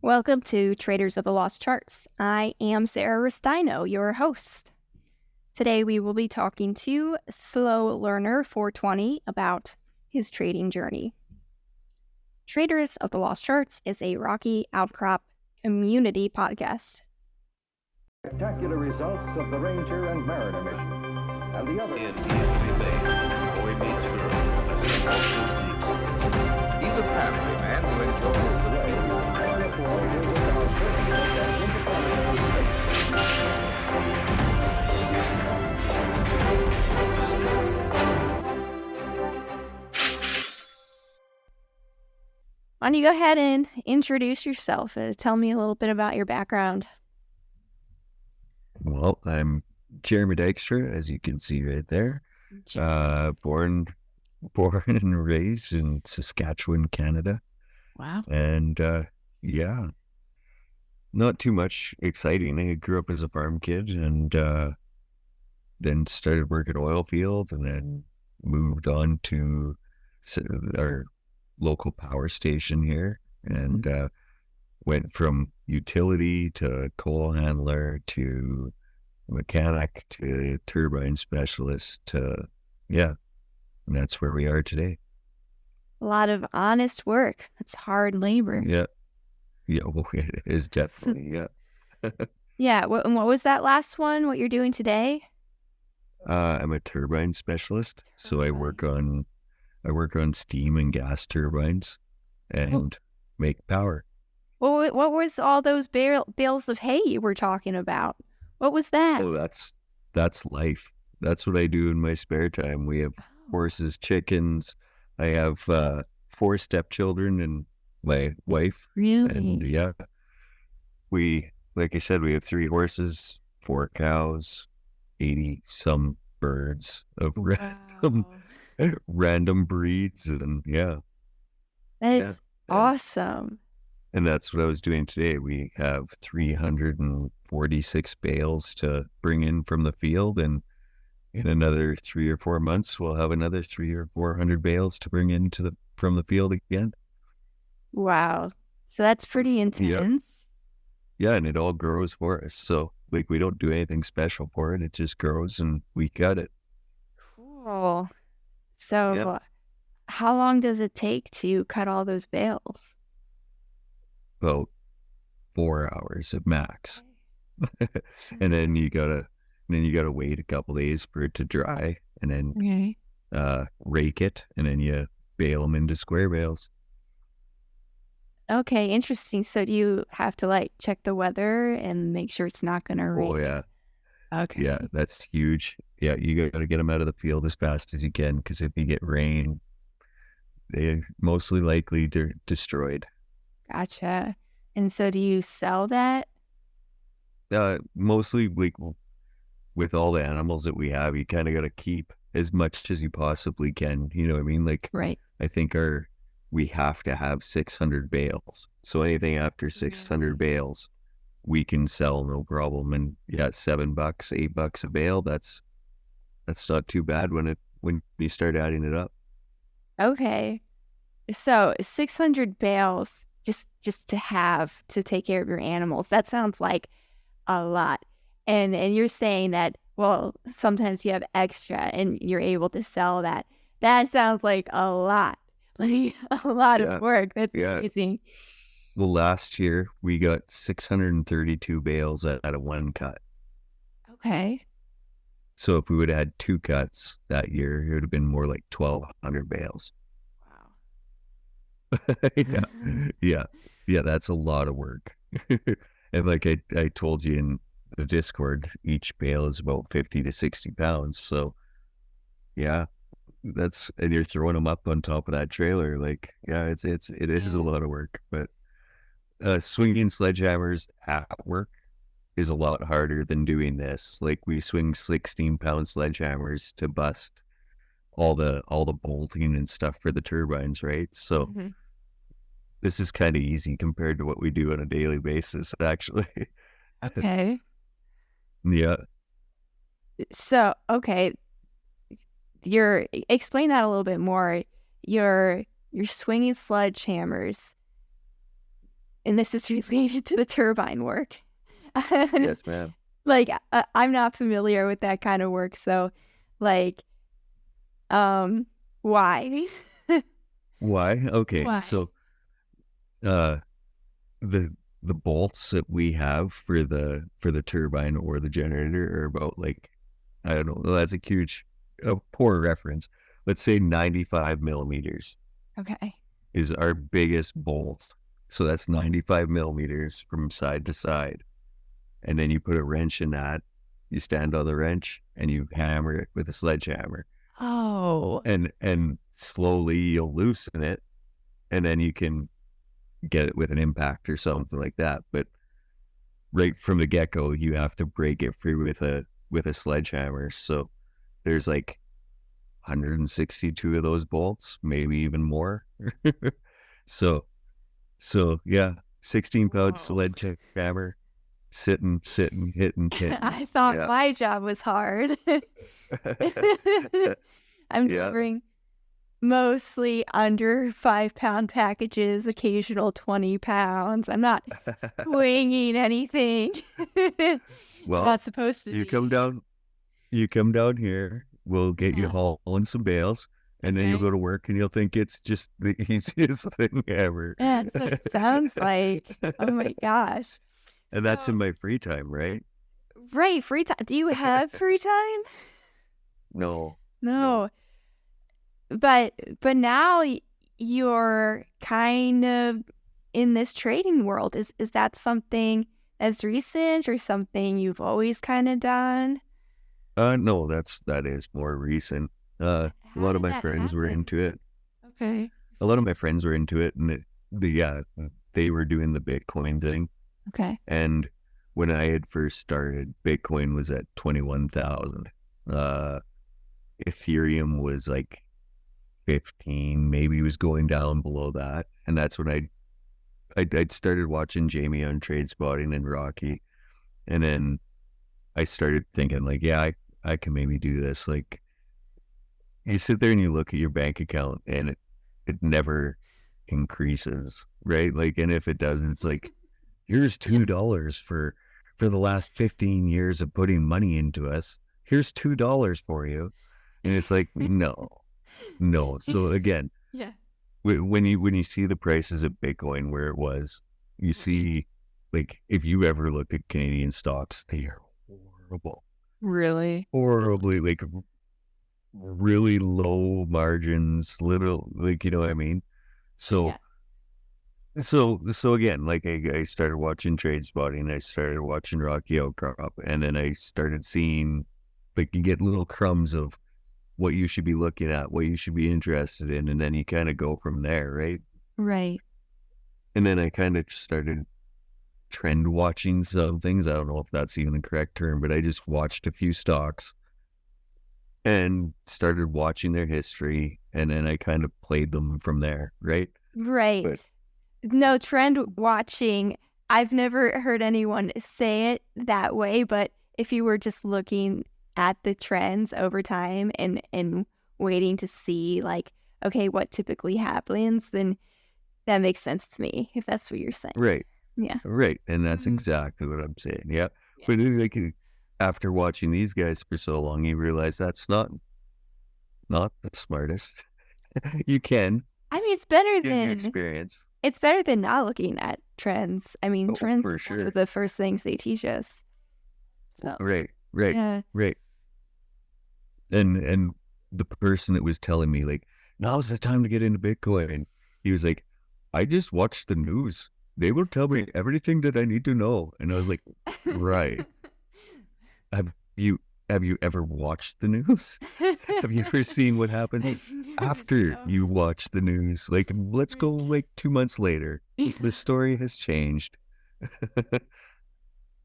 Welcome to Traders of the Lost Charts. I am Sarah Ristaino, your host. Today we will be talking to Slow Learner 420 about his trading journey. Traders of the Lost Charts is a Rocky Outcrop community podcast. Spectacular results of the Ranger and Mariner mission, and the other. He's a family man who enjoys the way. Why don't you go ahead and introduce yourself? Tell me a little bit about your background. Well, I'm Jeremy Dykstra, as you can see right there. Born and raised in Saskatchewan, Canada. Wow. And yeah, not too much exciting. I grew up as a farm kid and then started work at oil field and then moved on to our local power station here and went from utility to coal handler to mechanic to turbine specialist to, yeah, and that's where we are today. A lot of honest work. It's hard labor. Yeah. Yeah, well, it is definitely, yeah. Yeah, what was that last one, what you're doing today? I'm a turbine specialist, so I work on steam and gas turbines and make power. Well, what was all those bales of hay you were talking about? What was that? Oh, that's life. That's what I do in my spare time. We have horses, chickens. I have 4 stepchildren and my wife. Really? And yeah, like I said, we have 3 horses, 4 cows, 80 some birds of random breeds, and yeah. That is awesome. And that's what I was doing today. We have 346 bales to bring in from the field, and in another 3 or 4 months, we'll have another 300 or 400 bales to bring in from the field again. Wow. So that's pretty intense. Yeah, and it all grows for us. So like we don't do anything special for it. It just grows and we cut it. Cool. So how long does it take to cut all those bales? About 4 hours at max. And then you gotta wait a couple days for it to dry, and then rake it, and then you bale them into square bales. Okay, interesting. So do you have to check the weather and make sure it's not going to rain? Oh yeah. Okay. Yeah, that's huge. Yeah, you got to get them out of the field as fast as you can, because if you get rain, they're mostly likely destroyed. Gotcha. And so do you sell that? Mostly with all the animals that we have, you kind of got to keep as much as you possibly can. You know what I mean? Right. I think we have to have 600 bales. So anything after 600 bales, we can sell no problem. And yeah, $7, $8 a bale. That's not too bad when you start adding it up. Okay. So 600 bales just to have to take care of your animals. That sounds like a lot. And you're saying that, well, sometimes you have extra and you're able to sell that. That sounds like a lot. Like a lot of work. That's amazing. Well, last year we got 632 bales out of 1 cut. Okay. So if we would have had 2 cuts that year, it would have been more like 1,200 bales. Wow. Yeah, that's a lot of work. And like I told you in the Discord, each bale is about 50 to 60 pounds. So yeah, and you're throwing them up on top of that trailer. Like, yeah, it is a lot of work. But swinging sledgehammers at work is a lot harder than doing this. Like, we swing 16-pound sledgehammers to bust all the bolting and stuff for the turbines, right? So this is kind of easy compared to what we do on a daily basis, actually. Okay. Yeah. So, okay, explain that a little bit more. You're swinging sledgehammers and this is related to the turbine work. Yes, ma'am. Like, I'm not familiar with that kind of work, so, like, why? Why? Okay, Why? so uh, the bolts that we have for the turbine or the generator are about, like, I don't know. That's a poor reference. Let's say 95 millimeters Okay. is our biggest bolt. So that's 95 millimeters from side to side. And then you put a wrench in that, you stand on the wrench and you hammer it with a sledgehammer. Oh. And slowly you'll loosen it, and then you can get it with an impact or something like that. But right from the get-go, you have to break it free with a sledgehammer. So there's like 162 of those bolts, maybe even more. so yeah, 16-pound Whoa. sledgehammer, sitting, hitting. I thought Yeah. my job was hard. I'm Yeah. delivering mostly under 5-pound packages, occasional 20 pounds. I'm not swinging anything. Well, Not supposed to you be. come down here, we'll get you Yeah. hauling some bales, and then you'll Okay. go to work and you'll think it's just the easiest thing ever. Yeah, that's what it sounds like. Oh my gosh. And that's So- in my free time, right? Right, free time. Do you have free time? No. No. But now you're kind of in this trading world. Is that something that's recent or something you've always kind of done? No, that is more recent. A How lot did of my that friends were happen? into it. Okay. A lot of my friends were into it, and they were doing the Bitcoin thing. Okay. And when I had first started, Bitcoin was at 21,000. Ethereum was like 15, maybe was going down below that. And that's when I'd started watching Jamie on Trade Spotting and Rocky. And then I started thinking, like, yeah, I can maybe do this. Like, you sit there and you look at your bank account and it never increases, right? Like, and if it does, it's like, here's $2 for the last 15 years of putting money into us. Here's $2 for you. And it's like, no. So again, Yeah. when you see the prices of Bitcoin where it was, you see, like, if you ever look at Canadian stocks, they are Really? horribly, like, really low margins, little, like, you know what I mean? So, Yeah. so again, like, I started watching Trade Spotting, I started watching Rocky Outcrop, and then I started seeing, like, you get little crumbs of what you should be looking at, what you should be interested in, and then you kind of go from there, right? Right. And then I kind of started trend watching some things. I don't know if that's even the correct term, but I just watched a few stocks and started watching their history, and then I kind of played them from there, right? Right. But No, trend watching, I've never heard anyone say it that way, but if you were just looking at the trends over time and waiting to see, like, okay, what typically happens, then that makes sense to me, if that's what you're saying. right, Yeah. right, and that's Mhm. exactly what I'm saying. Yeah, Yeah. but like, after watching these guys for so long, you realize that's not the smartest. You can I mean, it's better get your than experience. it's better than not looking at trends. I mean, Oh, trends for is one sure. of the first things they teach us. So Right. yeah. And the person that was telling me, like, now's the time to get into Bitcoin, he was like, I just watch the news. They will tell me everything that I need to know. And I was like, right. Have you ever watched the news? Have you ever seen what happened after you watch the news? Like, let's go like 2 months later. The story has changed.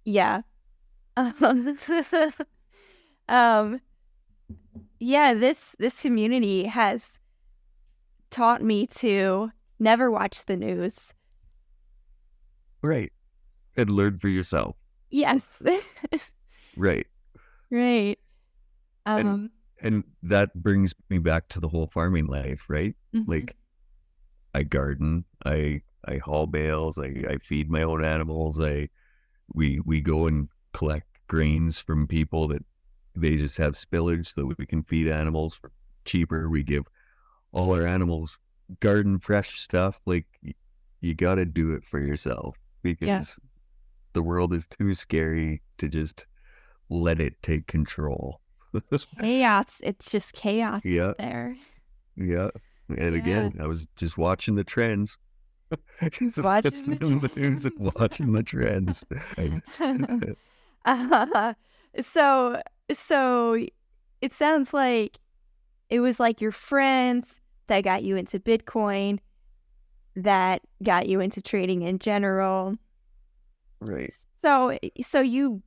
Yeah. Um, yeah, this community has taught me to never watch the news. Right. And learn for yourself. Yes. Right. Right. And that brings me back to the whole farming life, right? Mhm. Like, I garden, I I haul bales. I feed my own animals. We go and collect grains from people that they just have spillage so we can feed animals for cheaper. We give all our animals garden fresh stuff. Like, you got to do it for yourself because the world is too scary to just let it take control. Chaos. It's just chaos out there. Yeah. And again, I was just watching the trends. Watching the trends. So it sounds like it was like your friends that got you into Bitcoin, that got you into trading in general. Right. So you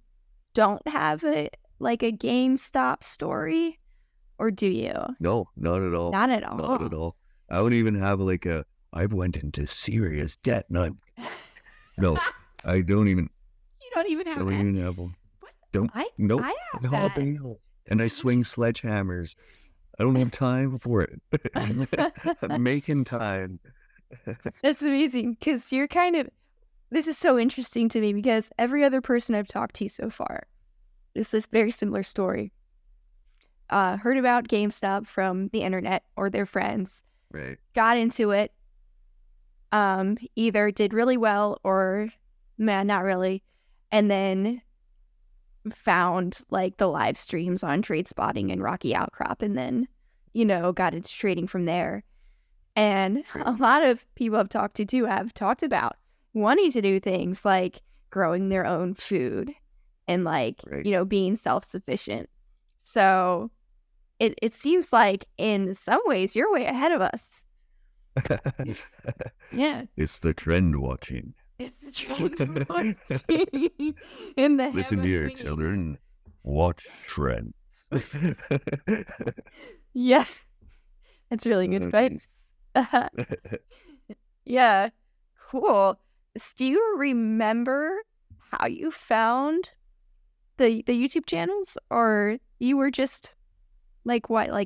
don't have a GameStop story, or do you? No, not at all. Not at all. Not at all. I don't even have I went into serious debt and no, I don't even. You don't even have that? Don't even have them. Don't. I have that. And I swing sledgehammers. I don't have time for it. I'm making time. That's amazing, because you're this is so interesting to me, because every other person I've talked to so far is this very similar story. Heard about GameStop from the internet or their friends. Right. Got into it. Either did really well or, man, not really. And then found the live streams on Trade Spotting and Rocky Outcrop, and then, got into trading from there. And a lot of people I've talked to too have talked about wanting to do things like growing their own food and being self-sufficient. So it seems like in some ways you're way ahead of us. Yeah. It's the trend watching. It's the trend watching. In the Listen here, children. Watch trends. Yes. That's really good advice. Yeah. Cool. Do you remember how you found the YouTube channels, or you were just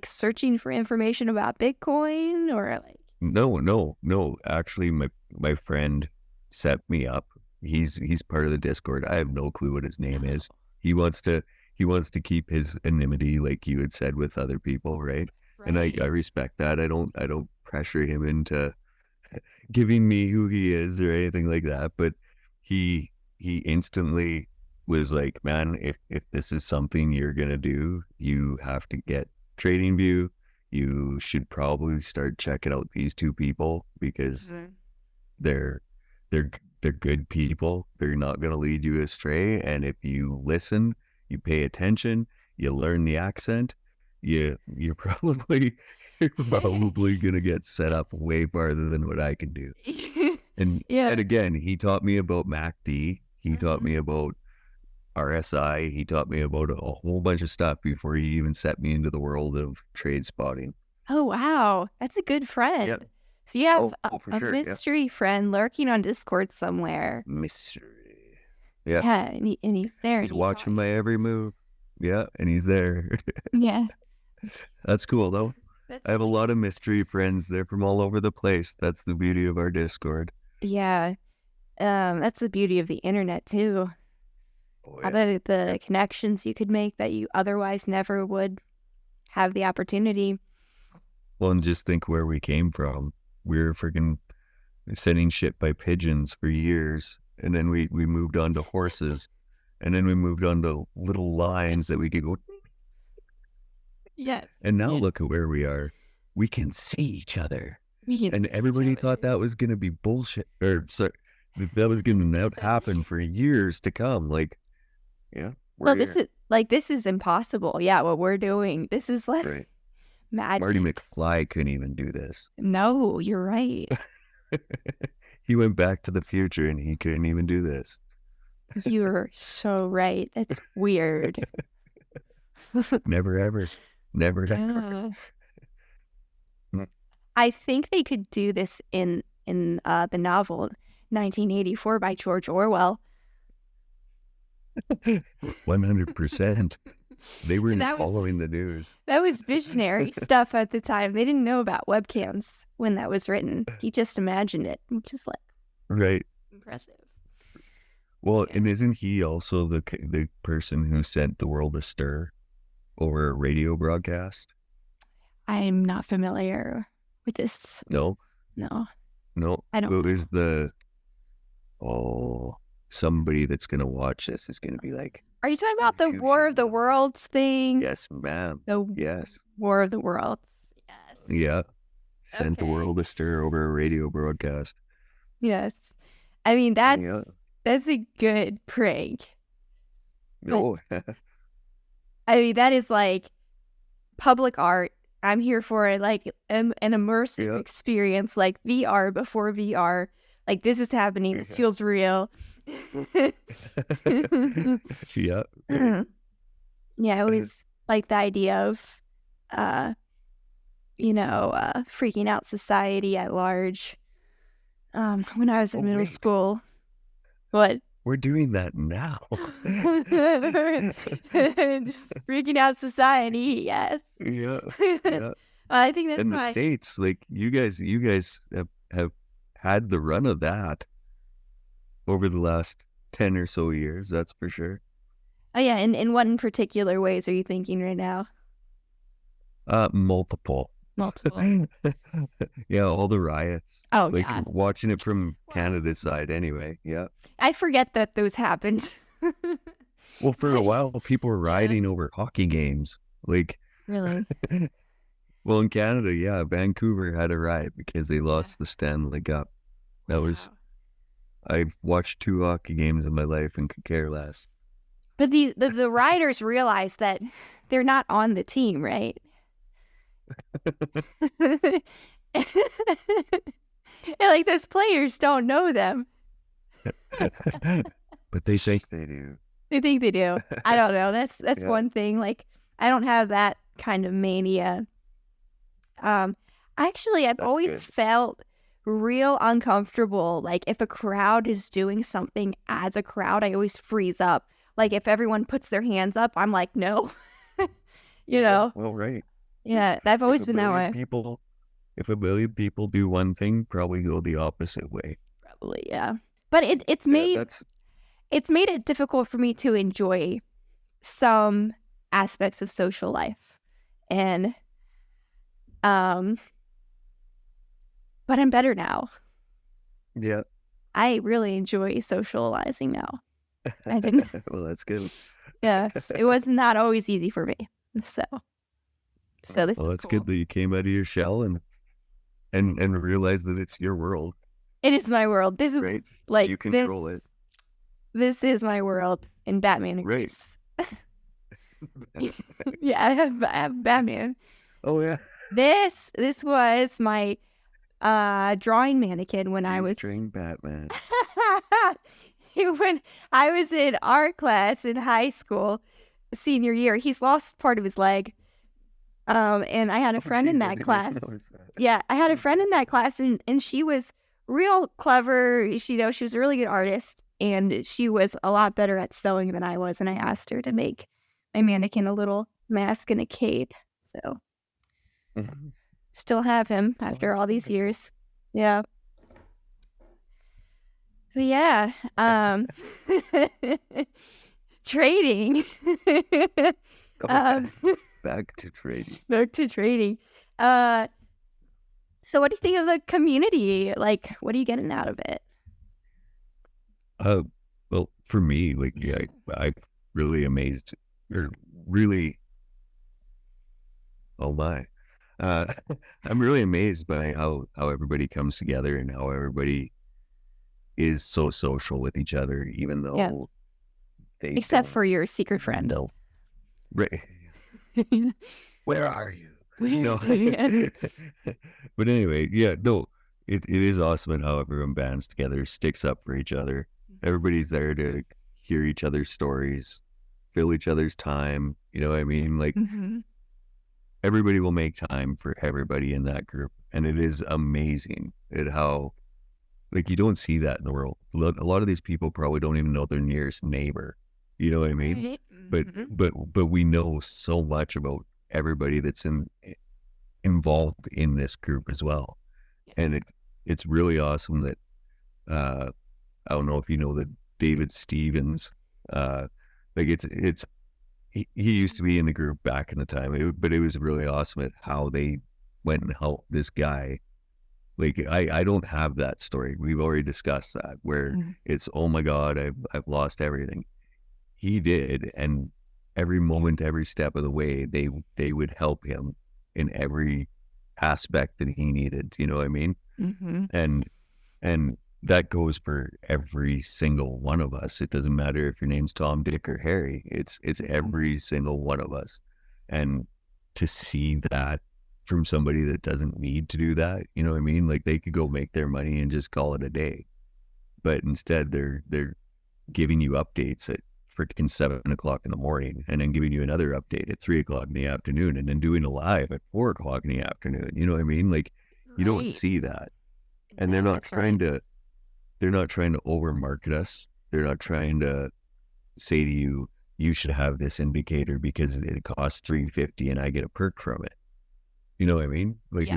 searching for information about Bitcoin, or No. Actually, my friend set me up. He's part of the Discord. I have no clue what his name is. He wants to keep his anonymity, like you had said, with other people, right? And I respect that. I don't pressure him into giving me who he is or anything like that. But he instantly was like, man, if this is something you're gonna do, you have to get TradingView. You should probably start checking out these two people, because they're good people. They're not gonna lead you astray. And if you listen, you pay attention, you learn the accent, you're probably gonna get set up way farther than what I can do. And again, he taught me about MACD. He taught me about RSI. He taught me about a whole bunch of stuff before he even set me into the world of trade spotting. Oh, wow. That's a good friend. Yeah. So you have a mystery friend lurking on Discord somewhere. Mystery. Yeah. Yeah, and he's there. He's watching my every move. Yeah, and he's there. Yeah. That's cool, though. I have a lot of mystery friends. They're from all over the place. That's the beauty of our Discord. Yeah. That's the beauty of the internet, too. Oh, All the connections you could make that you otherwise never would have the opportunity. Well, and just think where we came from. We were freaking sending shit by pigeons for years. And then we moved on to horses. And then we moved on to little lines that we could go. Yeah. And now look at where we are. We can see each other. And everybody thought that was going to be bullshit. Or, sorry, that was going to happen for years to come. Yeah. Well, this is impossible. Yeah, what we're doing. This is right. Magic. Marty McFly couldn't even do this. No, you're right. He went back to the future and he couldn't even do this. You're so right. That's weird. Never ever. I think they could do this in the novel 1984 by George Orwell. 100%. They were following the news. That was visionary stuff at the time. They didn't know about webcams when that was written. He just imagined it, which is Right. Impressive. Well, Yeah. and isn't he also the person who sent the world a stir over a radio broadcast? I'm not familiar with this. No, No, no. I don't It know. was somebody that's gonna watch this is gonna be like, Are you talking about the "You War should of the know." Worlds thing? Yes, ma'am. The Yes. War of the Worlds. Yes. Yeah. Sent the Okay. world a stir over a radio broadcast. Yes. I mean, Yeah. that's a good prank. No. I mean, that is like public art. I'm here for it, like an immersive Yeah. experience, like VR before VR. Like, this is happening. This Yeah. feels real. Yeah. Yeah, I always like the idea of, freaking out society at large. When I was in middle wait. school. What? We're doing that now. Just freaking out society, yes. Yeah. Well, Yeah. I think that's In the why. States, like you guys have had the run of that over the last 10 or so years, that's for sure. Oh yeah, in what in particular ways are you thinking right now? Multiple. Multiple. Yeah, all the riots. Oh Like God, watching it from Canada's side anyway. Yeah. I forget that those happened. Well, for a while, people were rioting over hockey games. Like, Really? well, in Canada, yeah, Vancouver had a riot because they lost the Stanley Cup. That was, I've watched 2 hockey games in my life and could care less. But the riders realize that they're not on the team, right? And, like, those players don't know them. But they think they do. They think they do. I don't know. That's Yeah. one thing. Like, I don't have that kind of mania. Actually, I've That's always good. felt real uncomfortable. Like, if a crowd is doing something as a crowd, I always freeze up. Like, if everyone puts their hands up, I'm like, no. You know? Well, right. Yeah, I've always been that way. If a billion people do one thing, probably go the opposite way. Probably, yeah. But it's Yeah, made that's it's made it difficult for me to enjoy some aspects of social life. And but I'm better now. yeah. I really enjoy socializing now. I didn't. Well, that's good. Yes, it was not always easy for me. So this Well, is that's cool. good that you came out of your shell and realized that it's your world, It is my world. This is right? like You control it. This is my world in Batman. Right. Yeah, I have Batman. Oh yeah. This was my drawing mannequin when I was Train Batman. when I was in art class in high school, senior year. He's lost part of his leg. And I had a friend in that class. Yeah, I had a friend in that class, and she was real clever. She was a really good artist, and she was a lot better at sewing than I was. And I asked her to make my mannequin a little mask and a cape. So still have him after all these years. Yeah. But yeah, trading. Back to trading. Back to trading. So what do you think of the community? Like, what are you getting out of it? Well, for me, like, yeah, I'm really amazed, or really, oh my, I'm really amazed by how everybody comes together and how everybody is so social with each other, even though they Except don't for your secret friend. know. Right. Where are you? No. Yeah. But anyway, yeah, no, it is awesome at how everyone bands together, sticks up for each other. Everybody's there to hear each other's stories, fill each other's time. You know what I mean? Like, Mhm. everybody will make time for everybody in that group. And it is amazing at how, like, you don't see that in the world. A lot of these people probably don't even know their nearest neighbor. You know what I mean? Right. But Mhm. but we know so much about everybody that's involved in this group as well. Yeah. And it's really awesome that I don't know if you know the David Stevens. Like he used to be in the group back in the time, but it was really awesome at how they went and helped this guy. Like I don't have that story. We've already discussed that where it's, oh my God, I've lost everything. He did, and every moment, every step of the way, they would help him in every aspect that he needed. You know what I mean? Mm-hmm. And that goes for every single one of us. It doesn't matter if your name's Tom, Dick, or Harry. It's every single one of us. And to see that from somebody that doesn't need to do that, you know what I mean? Like they could go make their money and just call it a day. But instead they're giving you updates at freaking 7 o'clock in the morning, and then giving you another update at 3 o'clock in the afternoon, and then doing a live at 4 o'clock in the afternoon. You know what I mean? Like you don't see that. And they're not trying to overmarket us. They're not trying to say to you, you should have this indicator because it costs $350 and I get a perk from it. You know what I mean? Like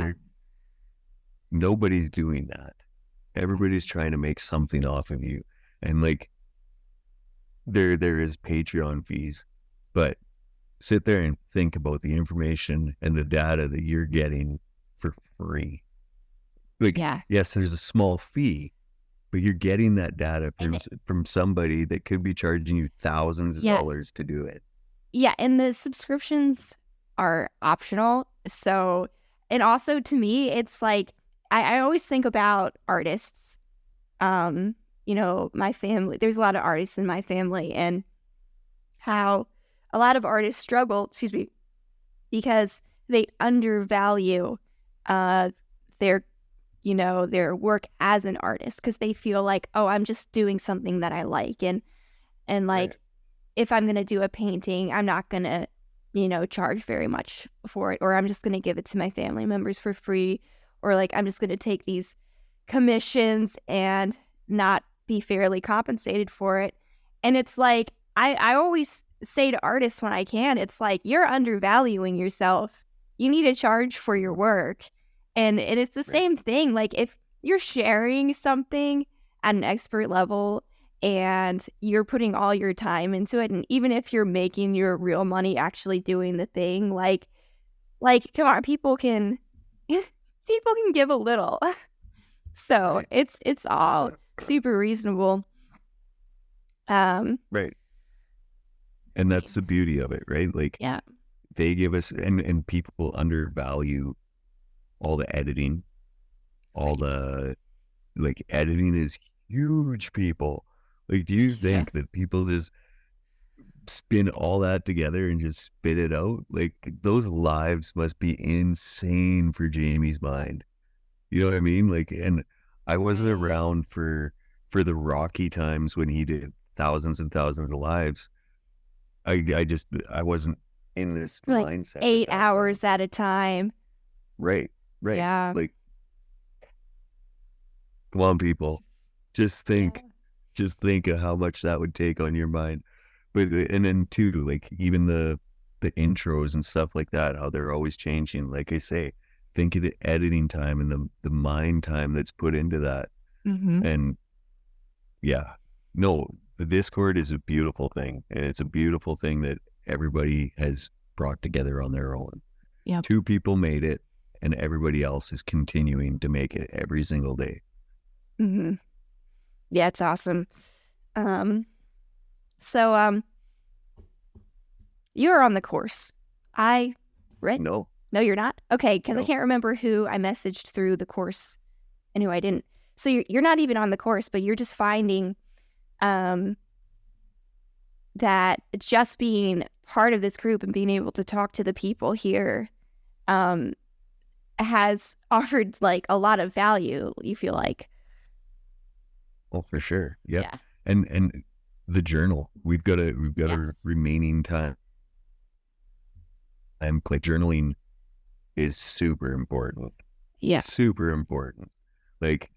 nobody's doing that. Everybody's trying to make something off of you. And like there is Patreon fees, but sit there and think about the information and the data that you're getting for free. Like, yes, there's a small fee, but you're getting that data from somebody that could be charging you thousands of dollars to do it. Yeah, and the subscriptions are optional. So, and also to me, it's like, I always think about artists. You know, my family, there's a lot of artists in my family, and how a lot of artists struggle, because they undervalue their work as an artist, because they feel like, oh, I'm just doing something that I like. And like, if I'm going to do a painting, I'm not going to, charge very much for it, or I'm just going to give it to my family members for free, or like, I'm just going to take these commissions and not be fairly compensated for it. And it's like, I always say to artists when I can, it's like, you're undervaluing yourself. You need to charge for your work. And it is the same thing. Like if you're sharing something at an expert level and you're putting all your time into it, and even if you're making your real money actually doing the thing, like come on, people can give a little. So it's all super reasonable. Right. And that's the beauty of it, right? Like they give us, and people undervalue all the editing, all the, like, editing is huge, people. Like, do you think that people just spin all that together and just spit it out? Like, those lives must be insane for Jamie's mind. You know what I mean? Like, and I wasn't around for the Rocky times when he did thousands and thousands of lives. I wasn't in this mindset. 8 hours at a time. Right. Yeah. Like, come on, people. Just think of how much that would take on your mind. But, and then too, like, even the intros and stuff like that, how they're always changing. Like I say, think of the editing time and the mind time that's put into that. Mm-hmm. And the Discord is a beautiful thing, and it's a beautiful thing that everybody has brought together on their own. Yep. 2 people made it, and everybody else is continuing to make it every single day. Mm-hmm. Yeah, it's awesome. So you're on the course. I read. No, you're not. Okay, because No. I can't remember who I messaged through the course and who I didn't. So you're not even on the course, but you're just finding that just being part of this group and being able to talk to the people here has offered like a lot of value, you feel like. Oh, for sure. Yep. Yeah. And the journal, we've got a remaining time. And like journaling is super important. Yeah. Super important. Like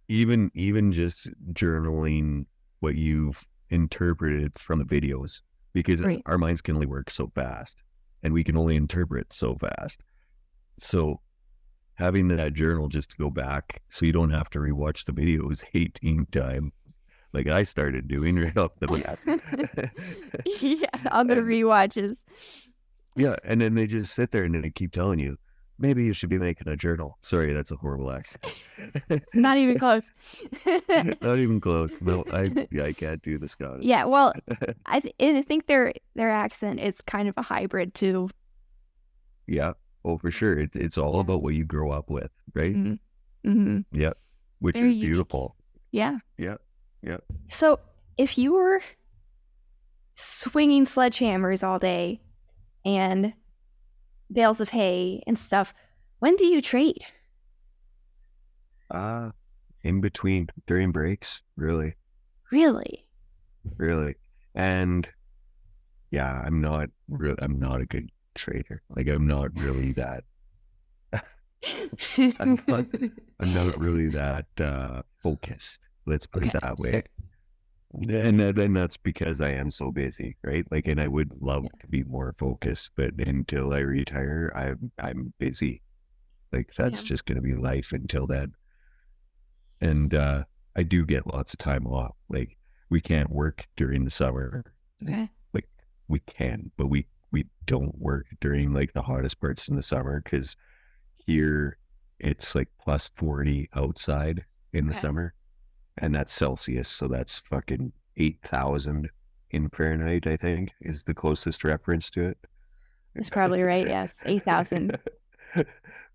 even just journaling what you've interpreted from the videos, because our minds can only work so fast and we can only interpret so fast. So having that journal just to go back so you don't have to rewatch the videos 18 times, like I started doing right off the bat. Yeah, on the And rewatches. yeah, and then they just sit there and then they keep telling you, maybe you should be making a journal. Sorry, that's a horrible accent. Not even close. Not even close. No, I can't do the Scottish. Yeah, well, I think their accent is kind of a hybrid too. Yeah. Oh, for sure. It's all about what you grow up with, right? Mm-hmm. Mm-hmm. Yeah. Which Very is unique. beautiful. Yeah. Yeah. Yeah. So if you were swinging sledgehammers all day and bales of hay and stuff, when do you trade? In between during breaks, really. Really? Really. And yeah, I'm not a good trader. Like I'm not really that I'm not really that focused. Let's put it that way. And then that's because I am so busy, right? Like, and I would love to be more focused, but until I retire, I'm busy. Like that's Yeah. just gonna be life until then. And I do get lots of time off. Like we can't work during the summer. Okay. Like we can, but we don't work during like the hottest parts in the summer because here it's like plus 40 outside in the Okay. summer, and that's Celsius, so that's fucking 8,000 in Fahrenheit, I think, is the closest reference to it. That's probably right. Yes. 8,000.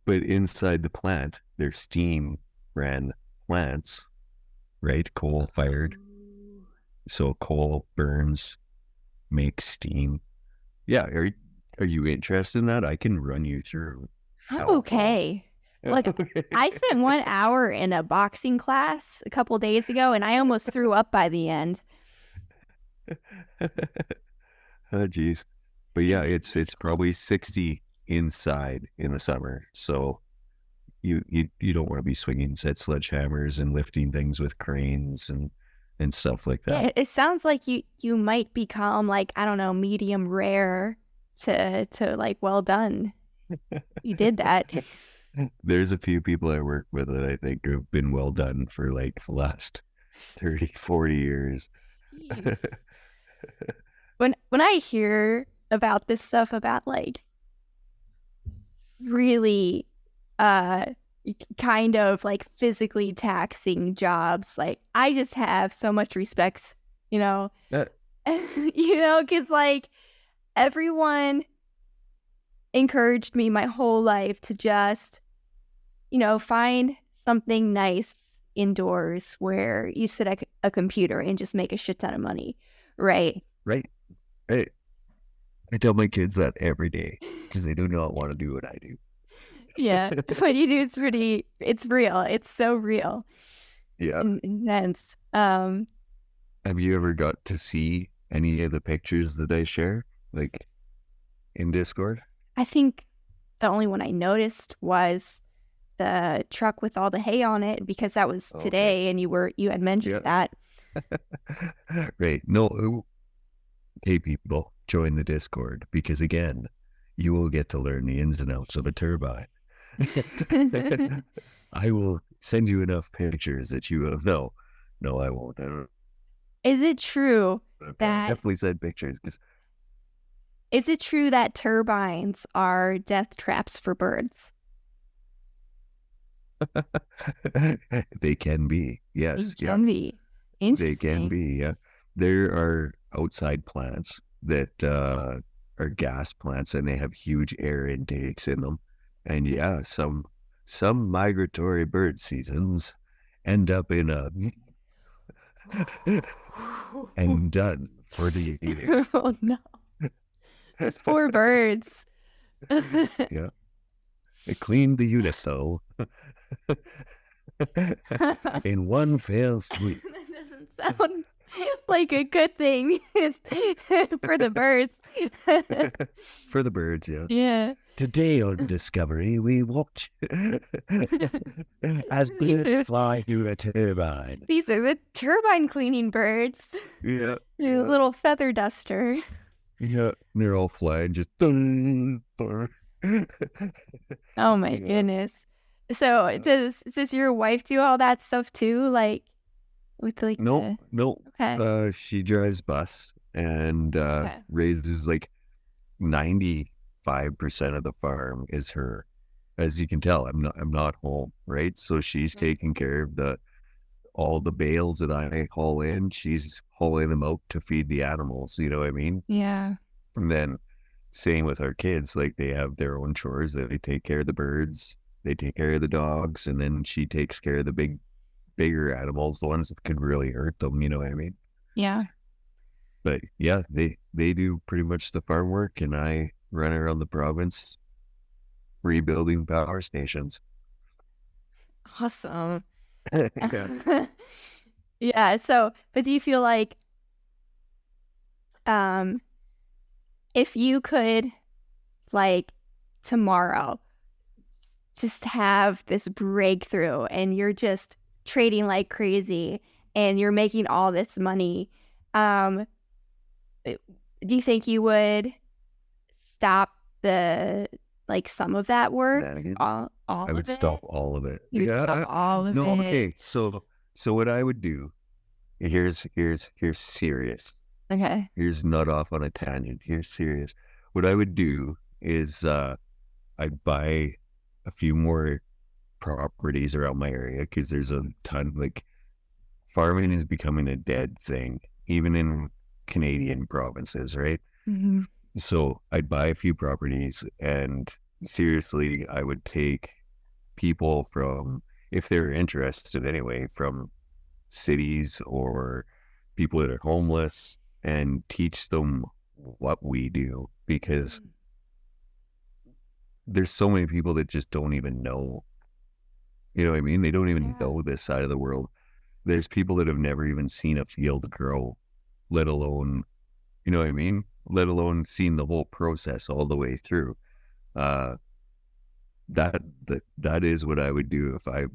But inside the plant, they're steam ran plants, right? Coal fired. So coal burns, makes steam. Yeah. Are you interested in that? I can run you through. I'm okay. Like, I spent 1 hour in a boxing class a couple days ago, and I almost threw up by the end. Oh, geez. But yeah, it's probably 60 inside in the summer. So you don't want to be swinging set sledgehammers and lifting things with cranes and stuff like that. Yeah, it sounds like you might become like, I don't know, medium rare to like well done. You did that. There's a few people I work with that I think have been well done for like the last 30, 40 years. Jeez. When I hear about this stuff about like really kind of like physically taxing jobs, like I just have so much respect, you know. Because like everyone encouraged me my whole life to just, find something nice indoors where you sit at a computer and just make a shit ton of money, right? Right. I tell my kids that every day because they do not want to do what I do. Yeah, what you do is it's real. It's so real. Yeah. Intense. Have you ever got to see any of the pictures that I share, like in Discord? I think the only one I noticed was the truck with all the hay on it because that was today, and you had mentioned that. Right. No. Hey, people, join the Discord because again, you will get to learn the ins and outs of a turbine. I will send you enough pictures that you will. No, I won't. I don't. Is it true that Definitely send pictures because. Is it true that turbines are death traps for birds? They can be, yes. They can be. They can be, yeah. There are outside plants that are gas plants and they have huge air intakes in them. And yeah, some migratory bird seasons end up in a and done for the eating. Oh no. Those poor birds. Yeah. I cleaned the unit though. In one fell swoop. That doesn't sound like a good thing for the birds. For the birds, yeah. Yeah. Today on Discovery, we watch as birds fly through a turbine. These are the turbine cleaning birds. Yeah. Your little feather duster. Yeah. They're all flying just. Oh my goodness. So does your wife do all that stuff too? Like with like No, no. okay. She drives bus and Okay. raises like 95% of the farm is her. As you can tell, I'm not home, right? So she's Mhm. taking care of all the bales that I haul in. She's hauling them out to feed the animals. You know what I mean? Yeah. And then same with our kids, like they have their own chores. They take care of the birds, they take care of the dogs, and then she takes care of the bigger animals, the ones that could really hurt them. You know what I mean? Yeah. But yeah, they do pretty much the farm work, and I run around the province rebuilding power stations. Awesome. Yeah. Yeah. So, but do you feel like um if you could like tomorrow just have this breakthrough and you're just trading like crazy and you're making all this money, um uh, do you think you would stop the like some of that work, Shenanigans. all I would of stop it? all of it. You would Yeah. stop all of No, it? okay. So what I would do, here's serious. Okay. Here's not off on a tangent. Here's serious. What I would do is I'd buy a few more properties around my area because there's a ton. Like farming is becoming a dead thing, even in Canadian provinces, right? Hmm. So I'd buy a few properties, and seriously, I would take people from, if they're interested anyway, from cities or people that are homeless, and teach them what we do, because there's so many people that just don't even know. You know what I mean? They don't even Yeah. know this side of the world. There's people that have never even seen a field grow, let alone, you know what I mean? Let alone seen the whole process all the way through. Uh, that is what I would do if I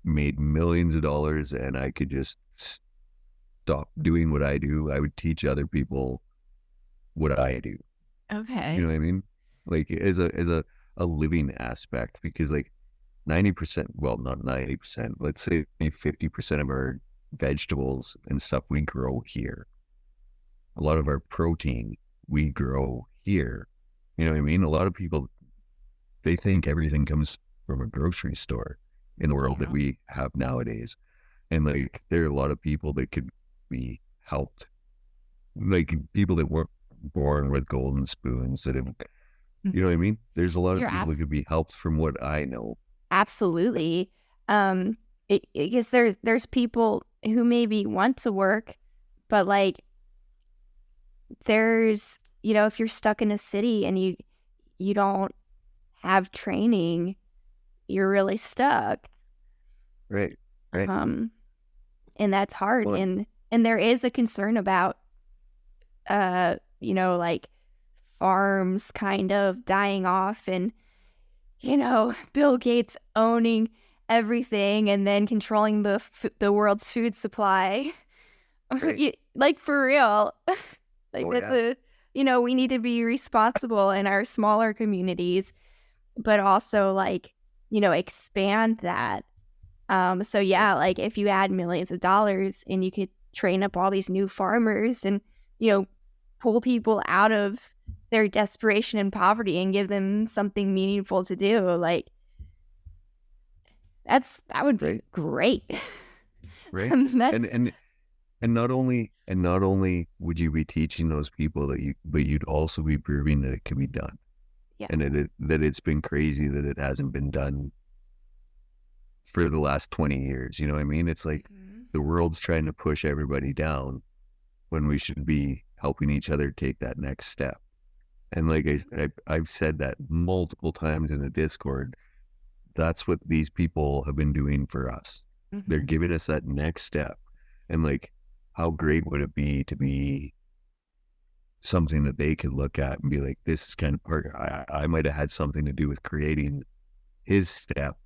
made millions of dollars and I could just stop doing what I do. I would teach other people what I do. You know Okay. what I mean? Like as a living aspect, because like 90%, well, not 90%, let's say 50% of our vegetables and stuff we grow here. A lot of our protein we grow here. You know what I mean? A lot of people, they think everything comes from a grocery store in the world that Yeah. we have nowadays. And like there are a lot of people that could be helped. Like people that weren't born with golden spoons that have, you know what I Mhm. mean? There's a lot of You're people that could be helped from what I know. absolutely. Um, because there's people who maybe want to work, but like there's if you're stuck in a city and you don't have training, you're really stuck. Right. Right. Um, and that's hard. Well, And there is a concern about like farms kind of dying off and Bill Gates owning everything and then controlling the world's food supply. right. Like for real. Like Oh that's yeah. we need to be responsible in our smaller communities, but also like, expand that. So Right. yeah, like if you add millions of dollars and you could train up all these new farmers and, pull people out of their desperation and poverty and give them something meaningful to do, like that would be Right. great. Right. And that's And not only would you be teaching those people but you'd also be proving that it can be done, yeah. and that it's been crazy that it hasn't been done for the last 20 years. You know what I mean? It's like Mhm. the world's trying to push everybody down when we should be helping each other take that next step. And like I've said that multiple times in the Discord. That's what these people have been doing for us. They're Mhm. giving us that next step. And like, how great would it be to be something that they could look at and be like, this is kind of part, I might have had something to do with creating his step,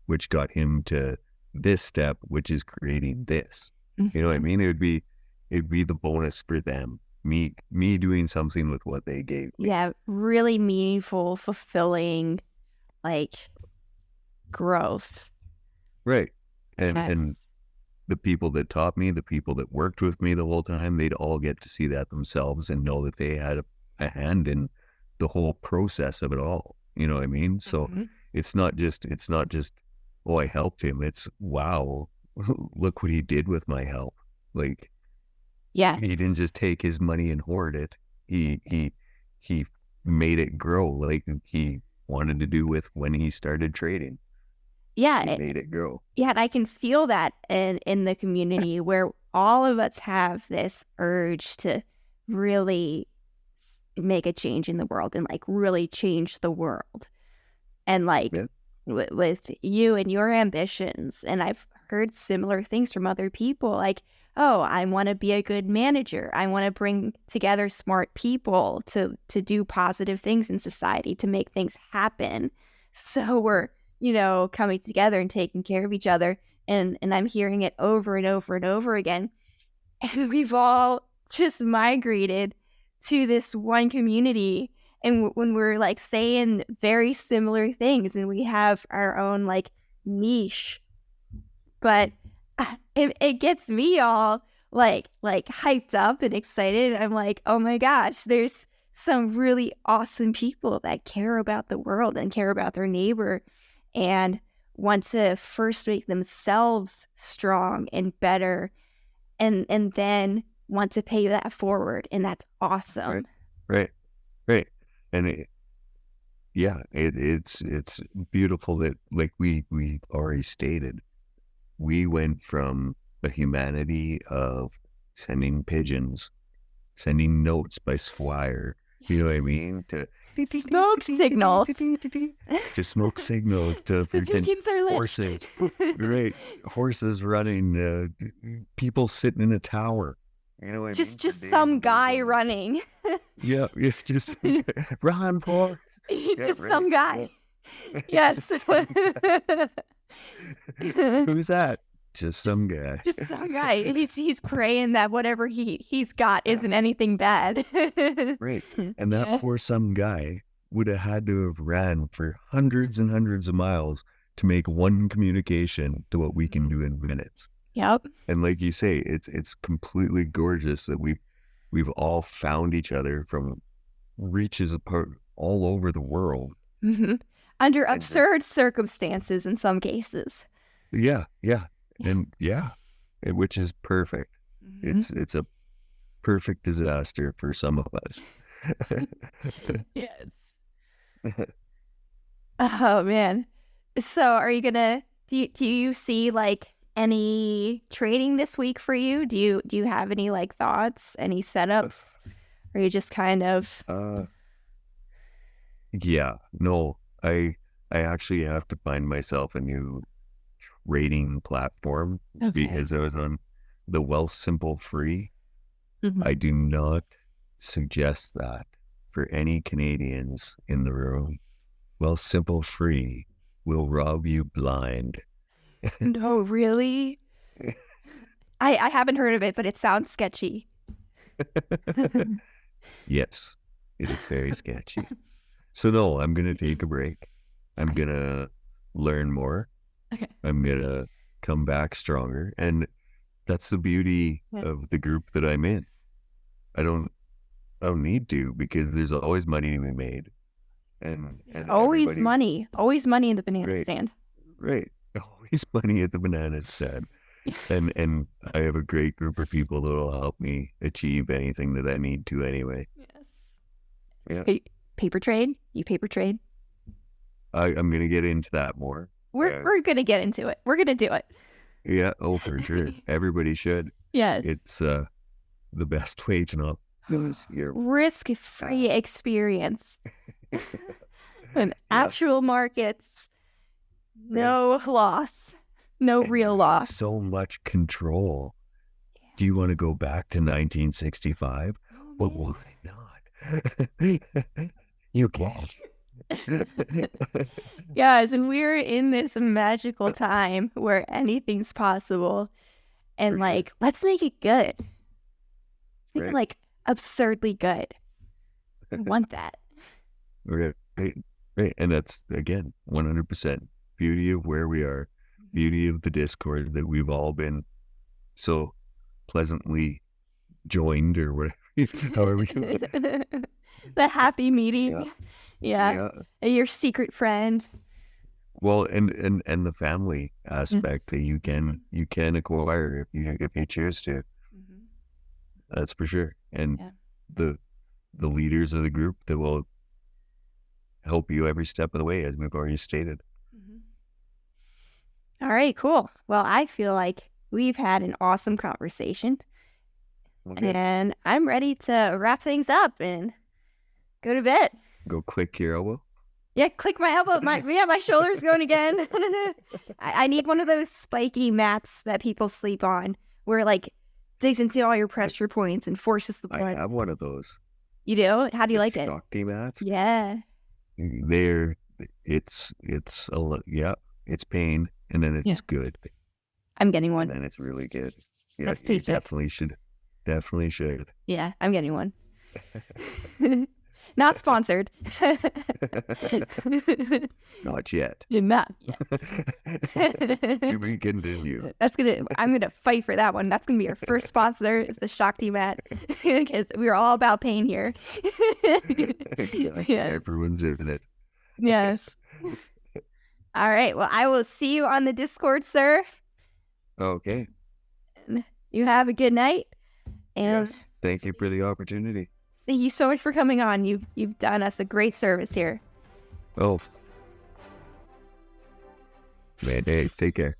which got him to this step, which is creating this. You know what I Mhm. mean? It'd be the bonus for them. Me doing something with what they gave me. Yeah, really meaningful, fulfilling, like growth. Right. And Yes. the people that taught me, the people that worked with me the whole time, they'd all get to see that themselves and know that they had a hand in the whole process of it all. You know what I mean? So Mhm. it's not just, oh, I helped him. It's, wow, look what he did with my help. Like, Yes. he didn't just take his money and hoard it. He made it grow like he wanted to do with when he started trading. Yeah. He made it grow. Yeah, and I can feel that in the community where all of us have this urge to really make a change in the world and like really change the world. And like Yeah. with you and your ambitions, and I've heard similar things from other people like, oh, I want to be a good manager. I want to bring together smart people to do positive things in society, to make things happen. So we're, coming together and taking care of each other. And I'm hearing it over and over and over again. And we've all just migrated to this one community. And when we're like saying very similar things and we have our own like niche, but it gets me all like hyped up and excited. I'm like, oh my gosh, there's some really awesome people that care about the world and care about their neighbor and want to first make themselves strong and better and then want to pay that forward. And that's awesome. Right. And it's beautiful that, like we already stated, we went from a humanity of sending pigeons, sending notes by Squire, you know what I mean, to Smoke signals. to smoke signals, to The freaking chickens are lit. horses, right? Horses running, people sitting in a tower. You know what I mean? Just For days some and days guy on end. running. Yeah, just run for. Just right. some guy. Yeah. Yes. Just some guy. Who's that? Just some guy. Just some guy. He's praying that whatever he's got isn't anything bad. Right. And that Yeah. poor some guy would have had to have ran for hundreds and hundreds of miles to make one communication to what we can do in minutes. Yep. And like you say, it's completely gorgeous that we've all found each other from reaches apart all over the world. hmm Under And absurd circumstances in some cases. yeah, and which is perfect. Mhm. It's a perfect disaster for some of us. Yes. Oh man. So are you gonna do you see like any trading this week for you? Do you have any like thoughts, any setups? Or you just kind of Yeah, no, I actually have to find myself a new trading platform because I was on the Wealth Simple Free. Mhm. I do not suggest that for any Canadians in the room. Wealth Simple Free will rob you blind. No, really? I haven't heard of it, but it sounds sketchy. Yes, it is very sketchy. So no, I'm gonna take a break. I'm gonna learn more. Okay. I'm gonna come back stronger, and that's the beauty Yeah. of the group that I'm in. I don't need to, because there's always money to be made, and Always everybody- money in the banana Right. stand. right, always money at the banana stand, and I have a great group of people that will help me achieve anything that I need to anyway. Yes. Yeah. Paper trade? You paper trade? I'm gonna get into that more. We're gonna get into it. We're gonna do it. Yeah, oh for sure. Everybody should. Yes. It's the best way to not lose your Risk-free experience. And actual markets. No loss. No and real you have loss. so much control. Do you want to go back to 1965? Oh, Well, man. why not? You can't. Yes, and we're in this magical time where anything's possible. And For sure. like, let's make it good. Let's make it Right. like absurdly good. I want that. Right. And that's, again, 100% beauty of where we are, beauty of the Discord that we've all been so pleasantly joined or whatever. However we can. The happy meeting. Yeah. Your secret friend. Well, and the family aspect that you can acquire if you choose to. That's for sure. And the leaders of the group that will help you every step of the way, as we've already stated. All right, cool. Well, I feel like we've had an awesome conversation. Okay. And I'm ready to wrap things up and go to bed. Go click your elbow? Yeah, click my elbow. My shoulder's going again. I need one of those spiky mats that people sleep on where it, like, digs into all your pressure points and forces the blood. I have one of those. You do? How do you like it? Shakti mats? Yeah. It's pain, and then it's good. I'm getting one. And then it's really good. Yeah, that's you definitely should. Definitely should. Yeah, I'm getting one. Not sponsored. Not yet. Not yet. To be continued. I'm gonna fight for that one. That's gonna be our first sponsor. Is the Shakti mat, because we're all about pain here. Everyone's in it. Yes. All right. Well, I will see you on the Discord, sir. Okay. And you have a good night. And yes. Thank you for the opportunity. Thank you so much for coming on. You've done us a great service here. Oh. Man, hey, take care.